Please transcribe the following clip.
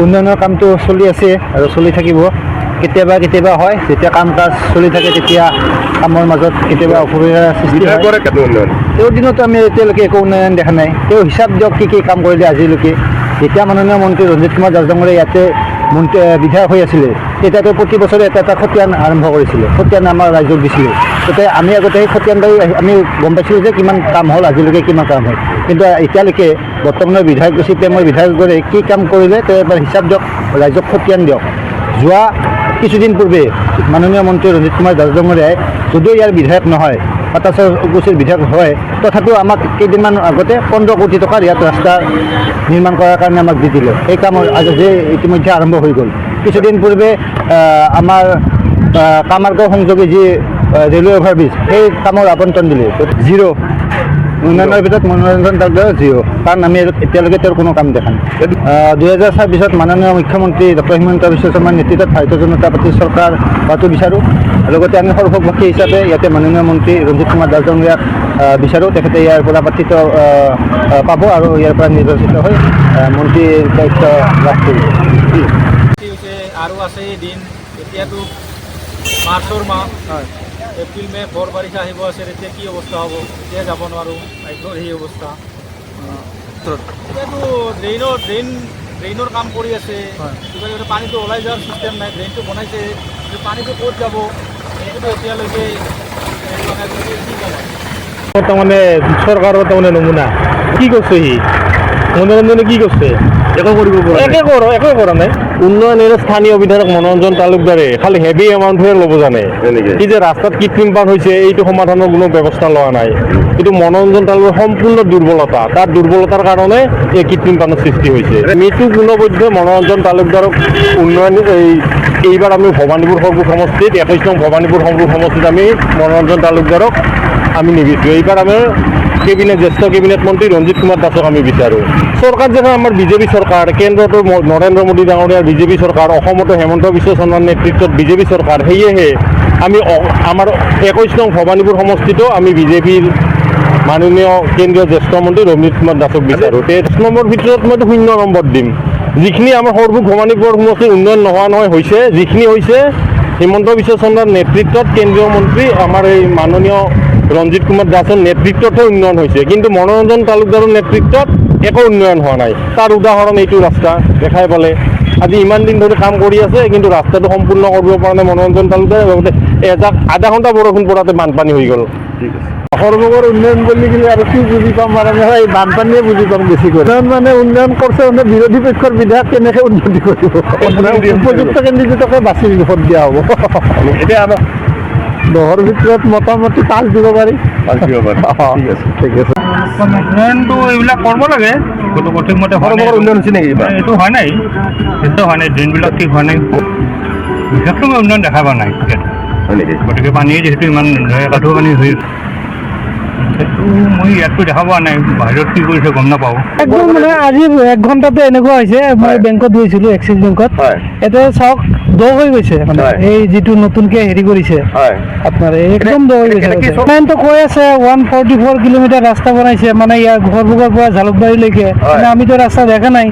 উন্নয়নৰ কামটো চলি আছে আৰু চলি থাকিব। কেতিয়াবা কেতিয়াবা হয়, যেতিয়া কাম কাজ চলি থাকে তেতিয়া কামৰ মাজত কেতিয়াবা অসুবিধাৰ সৃষ্টি হয়। তেওঁৰ দিনতো আমি এতিয়ালৈকে একো উন্নয়ন দেখা নাই। তেওঁ হিচাপ দিয়ক কি কি কাম কৰিলে আজিলৈকে। যেতিয়া মাননীয় মন্ত্ৰী ৰঞ্জিত কুমাৰ দাস ডাঙৰীয়া ইয়াতে বিধায়ক হৈ আছিলে, তেতিয়া তেওঁ প্ৰতি বছৰে এটা এটা খতিয়ান আৰম্ভ কৰিছিলে, খতিয়ান আমাৰ ৰাইজক দিছিলে। তেতিয়া আমি আগতে সেই খতিয়ান লৈ আমি গম পাইছিলোঁ যে কিমান কাম হ'ল, আজিলৈকে কিমান কাম হ'ল। কিন্তু এতিয়ালৈকে বৰ্তমানৰ বিধায়ক চিপিএমৰ বিধায়কবোৰে কি কাম কৰিলে তেওঁ এবাৰ হিচাপ দিয়ক, ৰাইজক খতিয়ান দিয়ক। যোৱা কিছুদিন পূৰ্বে মাননীয় মন্ত্ৰী ৰঞ্জিত কুমাৰ দাস ডাঙৰীয়াই যদিও ইয়াৰ বিধায়ক নহয়, পাটাছাৰকুছিৰ বিধায়ক হয়, তথাপিও আমাক কেইদিনমান আগতে 15 কোটি টকাৰ ইয়াত ৰাস্তা নিৰ্মাণ কৰাৰ কাৰণে আমাক দি দিলে। এই কাম আজি ইতিমধ্যে আৰম্ভ হৈ গ'ল। কিছুদিন পূৰ্বে আমাৰ কামাৰগাঁও সংযোগী যি ৰেলৱে অভাৰব্ৰিজ, সেই কামৰ আবণ্টন দিলে, জিৰ'। উন্নয়নৰ ভিতৰত মনোৰঞ্জন ডাঙৰীয়া জিৰ', কাৰণ আমি এতিয়ালৈকে তেওঁৰ কোনো কাম দেখা নাই। 2026 মাননীয় মুখ্যমন্ত্ৰী ডক্টৰ হিমন্ত বিশ্ব শৰ্মাৰ নেতৃত্বত ভাৰতীয় জনতা পাৰ্টীৰ চৰকাৰ হোৱাটো বিচাৰোঁ। লগতে আমি সৰ্বপক্ষী হিচাপে ইয়াতে মাননীয় মন্ত্ৰী ৰঞ্জিত কুমাৰ দাস ডাঙৰীয়াক বিচাৰোঁ। তেখেতে ইয়াৰ পৰা প্ৰাৰ্থিত্ব পাব আৰু ইয়াৰ পৰা নিৰ্বাচিত হৈ মন্ত্ৰীৰ দায়িত্ব লাভ কৰিব। আৰু আছে এই দিন, এতিয়াতো মাৰ্চৰ মাহ, এপ্ৰিল মে বৰ বাৰিষা আহিব আছে। এতিয়া কি অৱস্থা হ'ব, এতিয়া যাব নোৱাৰোঁ, বাইকৰ সেই অৱস্থা। এতিয়াতো ড্ৰেইনৰ কাম কৰি আছে, কিবা পানীটো ওলাই যোৱাৰ চিষ্টেম নাই। ড্ৰেইনটো বনাইছে, কিন্তু পানীটো ক'ত যাব সেইটোতো এতিয়ালৈকে তাৰমানে চৰকাৰৰ তাৰমানে নমুনা কি কৰিছে সি মনোৰঞ্জনে কি কৰিছে? একো কৰা নাই। উন্নয়নেৰ স্থানীয় বিধায়ক মনোৰঞ্জন তালুকদাৰে খালি হেভি এমাউণ্টহে ল'ব জানে। কি যে ৰাস্তাত কৃত্ৰিম পান হৈছে এইটো সমাধানৰ কোনো ব্যৱস্থা লোৱা নাই। কিন্তু মনোৰঞ্জন তালুকৰ সম্পূৰ্ণ দুৰ্বলতা, তাৰ দুৰ্বলতাৰ কাৰণে এই কৃত্ৰিম পানৰ সৃষ্টি হৈছে। মৃত্যু গুণবদ্ধ মনোৰঞ্জন তালুকদাৰক উন্নয়ন এইবাৰ আমি ভবানীপুৰ সৰ্বুক সমষ্টিত 21 নং ভবানীপুৰ সৰ্বুক সমষ্টিত আমি মনোৰঞ্জন তালুকদাৰক আমি নিবিচাৰোঁ। এইবাৰ আমাৰ জ্যেষ্ঠ কেবিনেট মন্ত্ৰী ৰঞ্জিত কুমাৰ দাসক আমি বিচাৰোঁ। চৰকাৰ যেনে আমাৰ বিজেপি চৰকাৰ, কেন্দ্ৰতো নৰেন্দ্ৰ মোদী ডাঙৰীয়াৰ বিজেপি চৰকাৰ, অসমতো হেমন্ত বিশ্ব শৰ্মাৰ নেতৃত্বত বিজেপি চৰকাৰ। সেয়েহে আমি আমাৰ 21 নং ভবানীপুৰ সমষ্টিতো আমি বিজেপিৰ মাননীয় কেন্দ্ৰীয় জ্যেষ্ঠ মন্ত্ৰী ৰঞ্জিত কুমাৰ দাসক বিচাৰোঁ। 10 নম্বৰ ভিতৰত মইতো 0 নম্বৰ দিম। যিখিনি আমাৰ সৰ্বুক ভবানীপুৰ সমষ্টিৰ উন্নয়ন নোহোৱা নহয় হৈছে, যিখিনি হৈছে হিমন্ত বিশ্ব শৰ্মাৰ নেতৃত্বত কেন্দ্ৰীয় মন্ত্ৰী আমাৰ এই মাননীয় ৰঞ্জিত কুমাৰ দাসৰ নেতৃত্বতহে উন্নয়ন হৈছে, কিন্তু মনোৰঞ্জন তালুকদাৰৰ নেতৃত্বত একো উন্নয়ন হোৱা নাই। তাৰ উদাহৰণ এইটো ৰাস্তা দেখাই পালে। আজি ইমান দিন ধৰি কাম কৰি আছে, কিন্তু ৰাস্তাটো সম্পূৰ্ণ কৰিব পৰা নাই মনোৰঞ্জন তালুকদাৰে। লগতে আধা ঘণ্টা বৰষুণ পৰাতে বানপানী হৈ গ'ল। সৰ্বকৰ উন্নয়ন বুলি কিনে আৰু কি বুজি পাম, মানে এই বানপানীয়ে বুজি পাম বেছি কৰি। মানে উন্নয়ন কৰিছে মানে বিৰোধী পক্ষৰ বিধায়ক কেনেকৈ উন্নতি কৰিব, উপযুক্ত কেন্দ্ৰীয়কে বাছি ভোট দিয়া হ'ব। এতিয়া আমাৰ 10ৰ ভিতৰত মোটামুটি 5 দিব পাৰি। ঠিক আছে। উন্নয়নটো এইবিলাক কৰিব লাগে, সঠিকমতে সৰ্বকৰ উন্নয়ন হৈছে নেকি? এইটো হোৱা নাই, সেইটো হোৱা নাই, ড্ৰেইনবিলাক ঠিক হোৱা নাই, বিশেষকৈ মই উন্নয়ন দেখা পোৱা নাই। গতিকে পানীয়ে যিহেতু ইমান কাঠো পানী হৈ সেইটো মই ইয়াততো দেখা পোৱা নাই, বাহিৰত কি কৰিছে গম নাপাওঁ। একদম মানে আজি 1 ঘণ্টাতে এনেকুৱা হৈছে। মই বেংকত গৈছিলোঁ, এক্সিছ বেংকত। এতিয়া চাওক দ হৈ গৈছে, মানে এই যিটো নতুনকে হেৰি কৰিছে আপোনাৰ একদম দ হৈ গৈছে। তো কৈ আছে 144 কিলোমিটাৰ ৰাস্তা বনাইছে, মানে ইয়াৰ ঘৰবোৰৰ পৰা জালুকবাৰীলৈকে। আমিতো ৰাস্তা দেখা নাই।